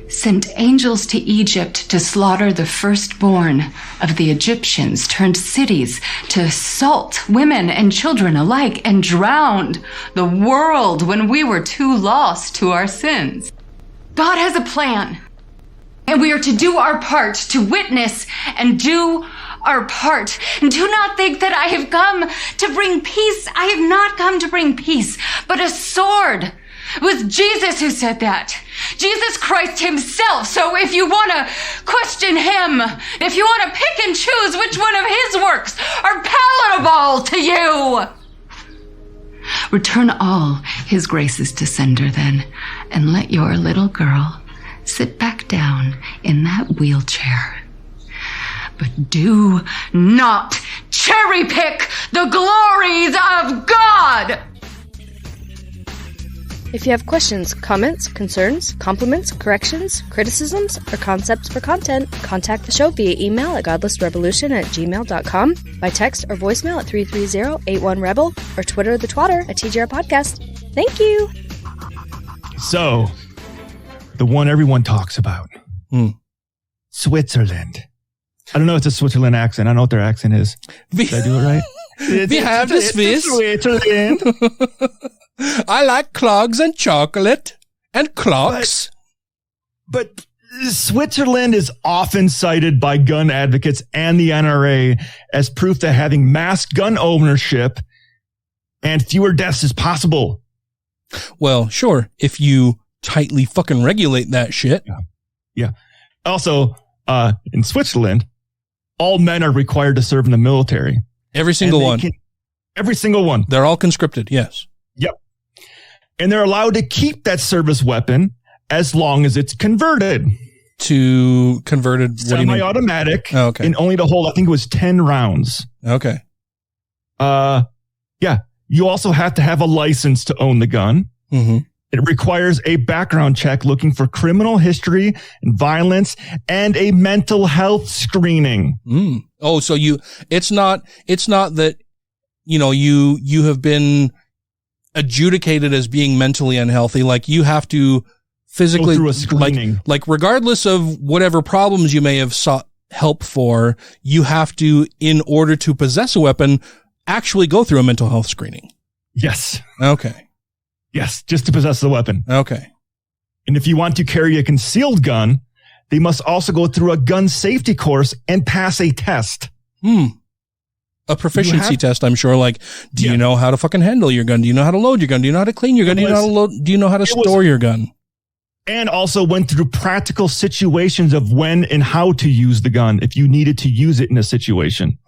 sent angels to Egypt to slaughter the firstborn of the Egyptians, turned cities to assault women and children alike, and drowned the world when we were too lost to our sins. God has a plan. And we are to do our part, to witness and do our part. And do not think that I have come to bring peace. I have not come to bring peace, but a sword. It was Jesus who said that. Jesus Christ himself. So if you want to question him, if you want to pick and choose which one of his works are palatable to you, return all his graces to sender then, and let your little girl sit back down in that wheelchair. But do not cherry pick the glories of God! If you have questions, comments, concerns, compliments, corrections, criticisms, or concepts for content, contact the show via email at godlessrebelution@gmail.com, by text or voicemail at 330-81-REBEL, or Twitter the twatter at TGR Podcast. Thank you! So, the one everyone talks about. Switzerland. I don't know if it's a Switzerland accent. I don't know what their accent is. Did I do it right? We have the Swiss. Switzerland. I like clogs and chocolate and clocks. But Switzerland is often cited by gun advocates and the NRA as proof that having mass gun ownership and fewer deaths is possible. Well, sure, if you tightly fucking regulate that shit. Yeah. Also, in Switzerland, all men are required to serve in the military. Every single one. Every single one. They're all conscripted, yes. Yep. And they're allowed to keep that service weapon as long as it's converted. To converted semi-automatic. Oh, okay. And only to hold, I think it was 10 rounds. Okay. Yeah. You also have to have a license to own the gun. Mm-hmm. It requires a background check looking for criminal history and violence and a mental health screening. Oh, so it's not that, you have been adjudicated as being mentally unhealthy. Like you have to physically, go through a screening. Like regardless of whatever problems you may have sought help for, you have to, in order to possess a weapon, actually go through a mental health screening. Yes. Okay. Yes, just to possess the weapon. Okay. And if you want to carry a concealed gun, they must also go through a gun safety course and pass a test. a proficiency test, I'm sure. Like, do you know how to fucking handle your gun? Do you know how to load your gun? Do you know how to clean your gun? Do you know how to store your gun? And also went through practical situations of when and how to use the gun if you needed to use it in a situation.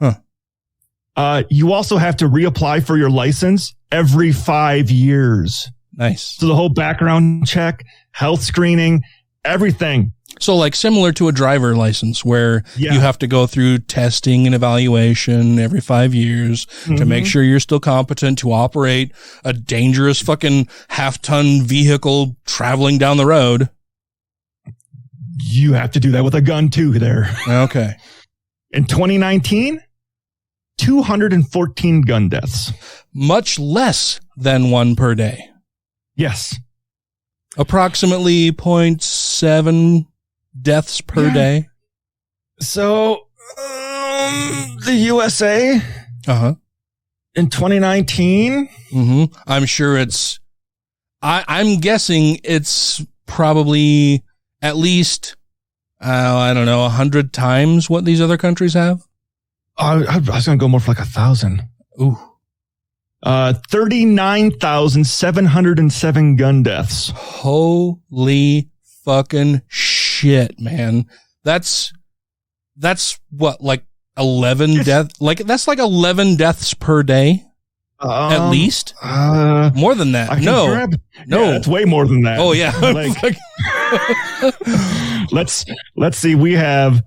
You also have to reapply for your license every 5 years. Nice. So the whole background check, health screening, everything. So like similar to a driver license where you have to go through testing and evaluation every 5 years to make sure you're still competent to operate a dangerous fucking half-ton vehicle traveling down the road. You have to do that with a gun too there. Okay. In 2019, 214 gun deaths. Much less than one per day. Yes. Approximately 0.7 deaths per day. So, the USA in 2019. I'm sure it's, I'm guessing it's probably at least, I don't know, 100 times what these other countries have. I was going to go more for like 1,000. Ooh. 39,707 gun deaths. Holy fucking shit, man. That's what, like 11 deaths? Like, that's like 11 deaths per day? At least? More than that. No. Yeah, it's way more than that. Oh, yeah. Let's see. We have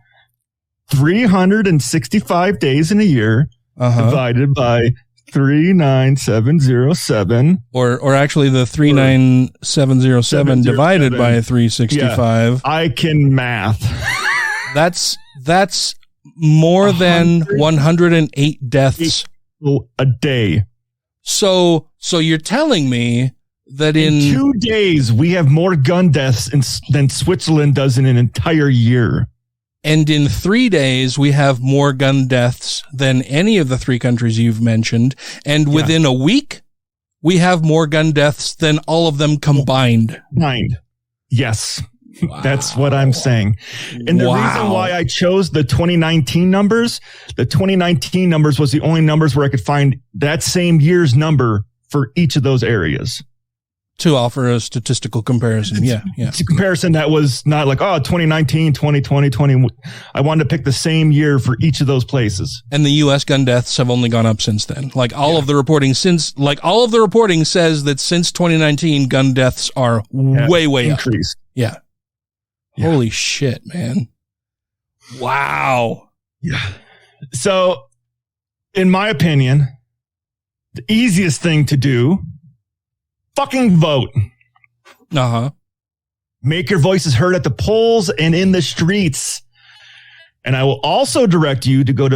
365 days in a year divided by 39707. Or actually the 39707 divided by 365. Yeah, I can math. That's more than 108 deaths a day. So you're telling me that in 2 days we have more gun deaths than Switzerland does in an entire year. And in 3 days, we have more gun deaths than any of the three countries you've mentioned. And within a week, we have more gun deaths than all of them combined. Yes. Wow. That's what I'm saying. And the reason why I chose the 2019 numbers was the only numbers where I could find that same year's number for each of those areas. To offer a statistical comparison. Yeah. It's a comparison that was not like, 2019, 2020, 20. I wanted to pick the same year for each of those places. And the U.S. gun deaths have only gone up since then. Like all of the reporting says that since 2019, gun deaths are way increased. Up. Yeah. Holy shit, man. Wow. Yeah. So, in my opinion, the easiest thing to do, fucking vote. Make your voices heard at the polls and in the streets. And I will also direct you to go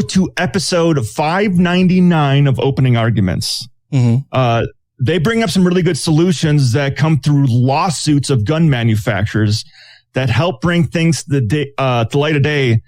to episode 599 of Opening Arguments. They bring up some really good solutions that come through lawsuits of gun manufacturers that help bring things to the light of day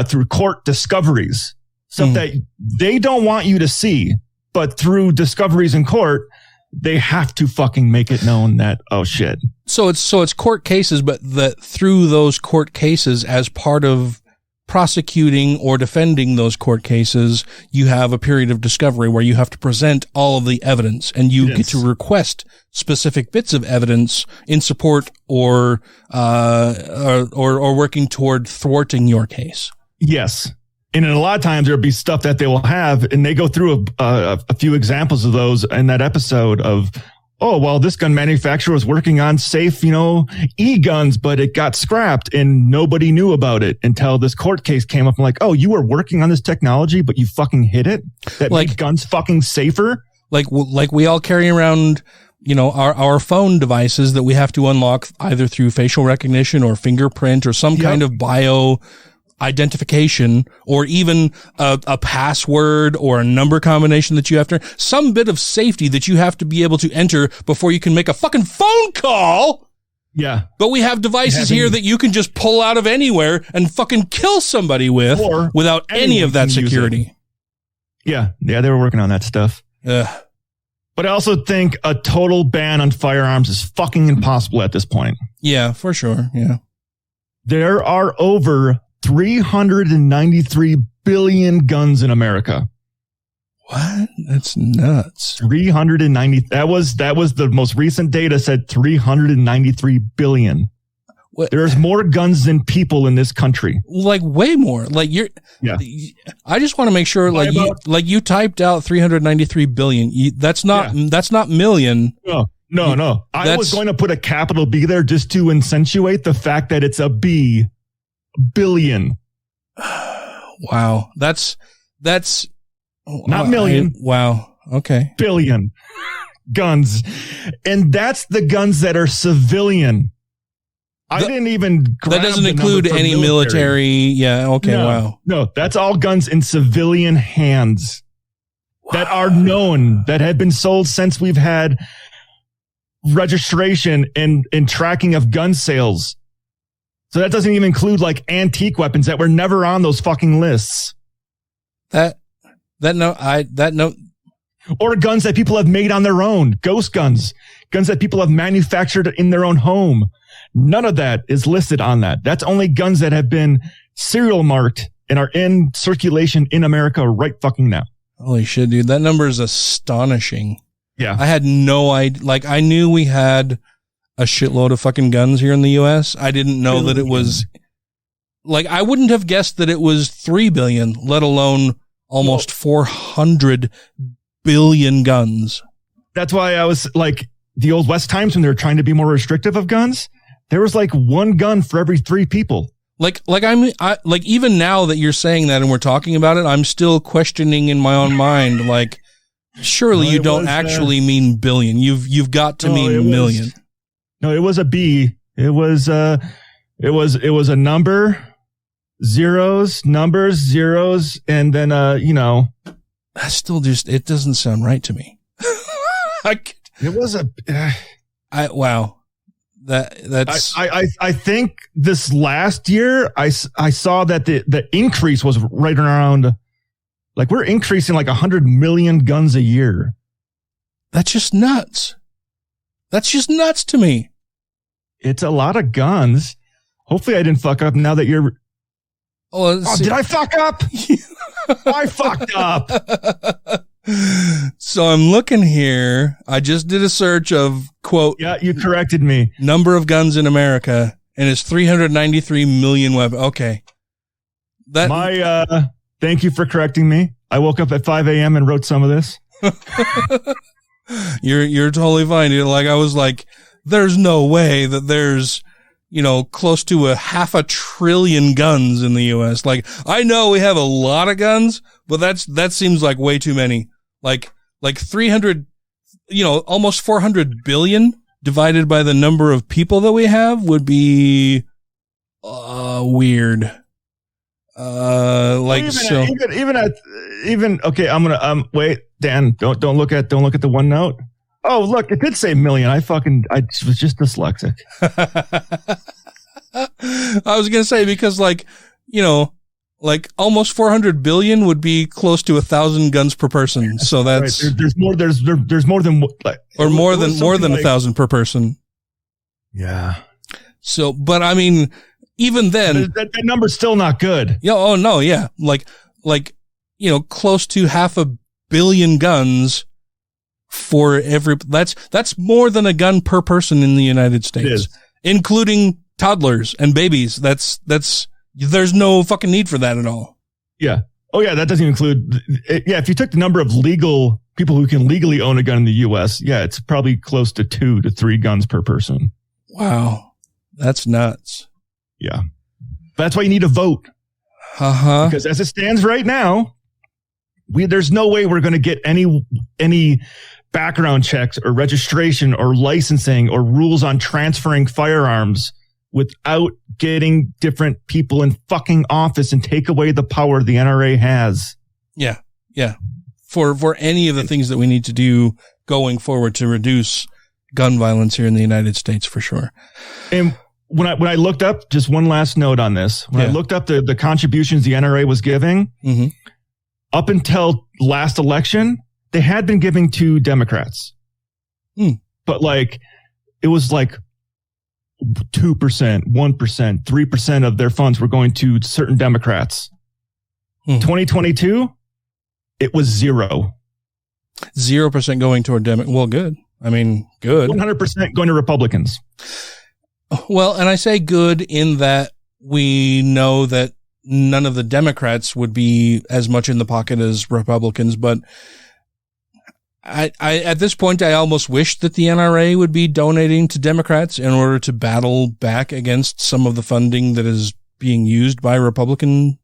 through court discoveries. Stuff that they don't want you to see, but through discoveries in court, they have to fucking make it known that, oh shit. So it's court cases, but through those court cases, as part of prosecuting or defending those court cases, you have a period of discovery where you have to present all of the evidence, and you get to request specific bits of evidence in support or working toward thwarting your case. Yes. And a lot of times there'll be stuff that they will have, and they go through a few examples of those in that episode of, oh, well, this gun manufacturer was working on safe, e-guns, but it got scrapped and nobody knew about it until this court case came up. I'm like, oh, you were working on this technology, but you fucking hid it? That made guns fucking safer? Like we all carry around, our phone devices that we have to unlock either through facial recognition or fingerprint or some kind of bio identification, or even a password or a number combination that you have to, some bit of safety that you have to be able to enter before you can make a fucking phone call. Yeah. But we have devices here that you can just pull out of anywhere and fucking kill somebody with without any of that security. Yeah. Yeah. They were working on that stuff. But I also think a total ban on firearms is fucking impossible at this point. Yeah, for sure. Yeah. There are over 393 billion guns in America. What? That's nuts. 390. That was the most recent data said 393 billion. What? There's more guns than people in this country. Like way more. Like I just want to make sure you typed out 393 billion. That's not million. No. I was going to put a capital B there just to accentuate the fact that it's a B. Billion. Wow. That's not million. Wow. Okay. Billion guns. And that's the guns that are civilian. I didn't even. That doesn't include any military. Yeah. Okay. No, wow. No, that's all guns in civilian hands that are known, that have been sold since we've had registration and tracking of gun sales. So that doesn't even include like antique weapons that were never on those fucking lists. Or guns that people have made on their own, ghost guns that people have manufactured in their own home. None of that is listed on that. That's only guns that have been serial marked and are in circulation in America right fucking now. Holy shit, dude. That number is astonishing. Yeah. I had no idea. Like, I knew we had a shitload of fucking guns here in the U.S. I didn't know that it was, like, I wouldn't have guessed that it was 3 billion, let alone almost 400 billion guns. That's why I was like, the old West times when they were trying to be more restrictive of guns, there was like one gun for every 3 people. Like even now that you're saying that and we're talking about it, I'm still questioning in my own mind, like, surely you don't actually mean billion. You've got to mean million. No, it was a B. It was a number, numbers, zeros, and then that's still just, it doesn't sound right to me. It was wow. That's I think this last year I saw that the increase was right around, like, we're increasing like 100 million guns a year. That's just nuts. That's just nuts to me. It's a lot of guns. Hopefully I didn't fuck up now that you're. Did I fuck up? I fucked up. So I'm looking here. I just did a search of, quote. Yeah, you corrected me. Number of guns in America, and it's 393 million weapons. Okay. Thank you for correcting me. I woke up at 5 a.m. and wrote some of this. You're totally fine, dude. Like, I was like, there's no way that there's, close to 500 billion guns in the U.S. Like, I know we have a lot of guns, but that seems like way too many. Like 300, almost 400 billion divided by the number of people that we have would be weird. Okay, I'm gonna wait, Dan. Don't look at the OneNote. Oh, look, it did say million. I was just dyslexic. I was gonna say, because like almost 400 billion would be close to 1,000 guns per person. So that's right. There's more than more than 1,000 per person. Yeah. So, but I mean, even then, that number's still not good. Yeah. Oh no. Yeah. Like, close to 500 million guns for every, that's more than a gun per person in the United States, including toddlers and babies. There's no fucking need for that at all. Yeah. Oh yeah. That doesn't include, if you took the number of legal people who can legally own a gun in the U.S., it's probably close to 2 to 3 guns per person. Wow. That's nuts. Yeah. That's why you need a vote. Uh-huh. Because as it stands right now, there's no way we're going to get any background checks or registration or licensing or rules on transferring firearms without getting different people in fucking office and take away the power the NRA has. Yeah. Yeah. For any of the things that we need to do going forward to reduce gun violence here in the United States, for sure. And when I looked up, just one last note on this, I looked up the contributions the NRA was giving, up until last election, they had been giving to Democrats. But it was 2%, 1%, 3% of their funds were going to certain Democrats. 2022, it was 0%. 0% going toward Democrats. Well, good. I mean, good. 100% going to Republicans. Well, and I say good in that we know that none of the Democrats would be as much in the pocket as Republicans, but I at this point, I almost wish that the NRA would be donating to Democrats in order to battle back against some of the funding that is being used by Republican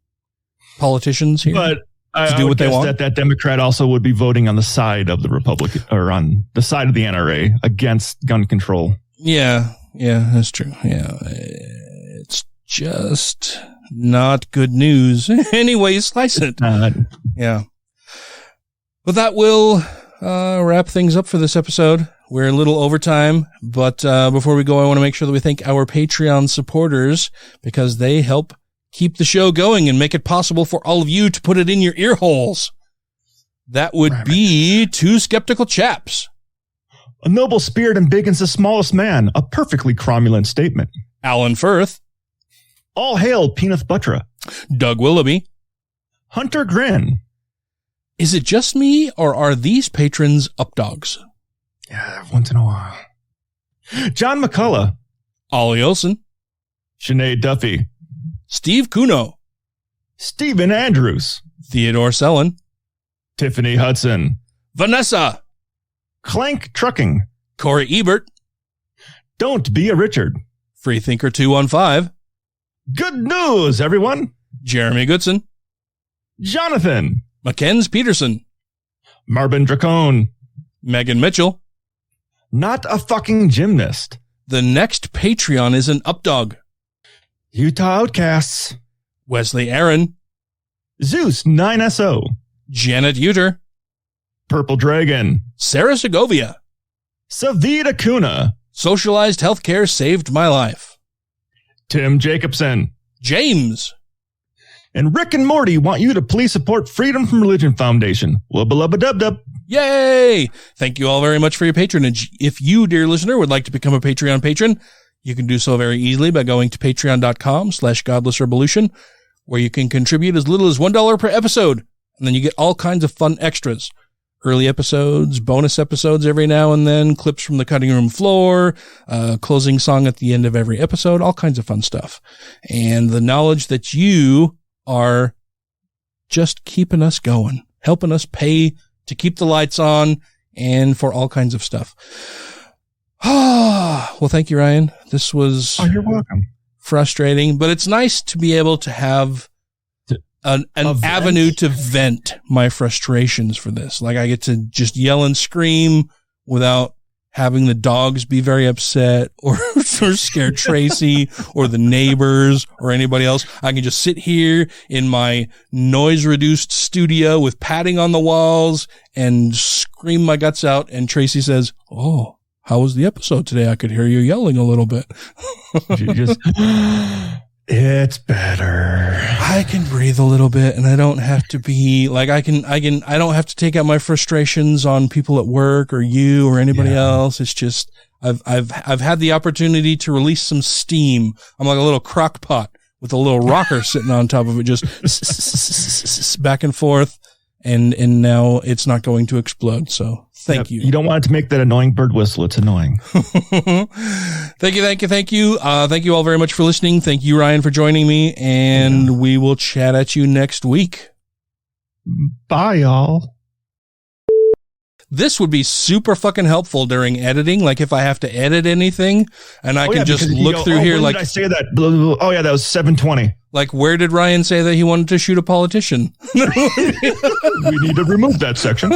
politicians here. But to do what they want. That Democrat also would be voting on the side of the Republican, or on the side of the NRA against gun control. Yeah, that's true. Yeah, it's just not good news. Anyway, slice it. Yeah. But that will wrap things up for this episode. We're a little over time, but before we go, I want to make sure that we thank our Patreon supporters because they help keep the show going and make it possible for all of you to put it in your ear holes. That would be Two Skeptical Chaps. A noble spirit and big as the smallest man. A perfectly cromulent statement. Alan Firth. All hail Peanut Buttra. Doug Willoughby. Hunter Grin. Is it just me, or are these patrons updogs? Yeah, once in a while. John McCullough. Ollie Olson. Sinead Duffy. Steve Kuno. Stephen Andrews. Theodore Sellon. Tiffany Hudson. Vanessa. Clank Trucking. Corey Ebert. Don't be a Richard. Freethinker 215. Good news, everyone. Jeremy Goodson. Jonathan. Mackenzie Peterson. Marvin Dracone. Megan Mitchell. Not a fucking gymnast. The next Patreon is an updog. Utah Outcasts. Wesley Aaron. Zeus 9SO. Janet Uter. Purple Dragon. Sarah Segovia. Savita Kuna. Socialized Healthcare Saved My Life. Tim Jacobson. James. And Rick and Morty want you to please support Freedom from Religion Foundation. Wubba-lubba-dub-dub. Yay! Thank you all very much for your patronage. If you, dear listener, would like to become a Patreon patron, you can do so very easily by going to patreon.com/GodlessRebelution, where you can contribute as little as $1 per episode. And then you get all kinds of fun extras. Early episodes, bonus episodes every now and then, clips from the cutting room floor, closing song at the end of every episode, all kinds of fun stuff. And the knowledge that you are just keeping us going, helping us pay to keep the lights on and for all kinds of stuff. Well, thank you, Ryan. This was you're welcome. Frustrating, but it's nice to be able to have an avenue to vent my frustrations for this. Like I get to just yell and scream without having the dogs be very upset or scare Tracy or the neighbors or anybody else. I can just sit here in my noise reduced studio with padding on the walls and scream my guts out. And Tracy says, "Oh, how was the episode today? I could hear you yelling a little bit." You just, it's better. I can breathe a little bit and I don't have to be like, I don't have to take out my frustrations on people at work or you or anybody else. It's just, I've had the opportunity to release some steam. I'm like a little crock pot with a little rocker sitting on top of it, just back and forth. And now it's not going to explode. So thank you. You don't want it to make that annoying bird whistle. It's annoying. Thank you. Thank you all very much for listening. Thank you, Ryan, for joining me. And we will chat at you next week. Bye, y'all. This would be super fucking helpful during editing. Like if I have to edit anything and I can just look through here. Like, did I say that? Oh yeah, that was 720. Like, where did Ryan say that he wanted to shoot a politician? We need to remove that section.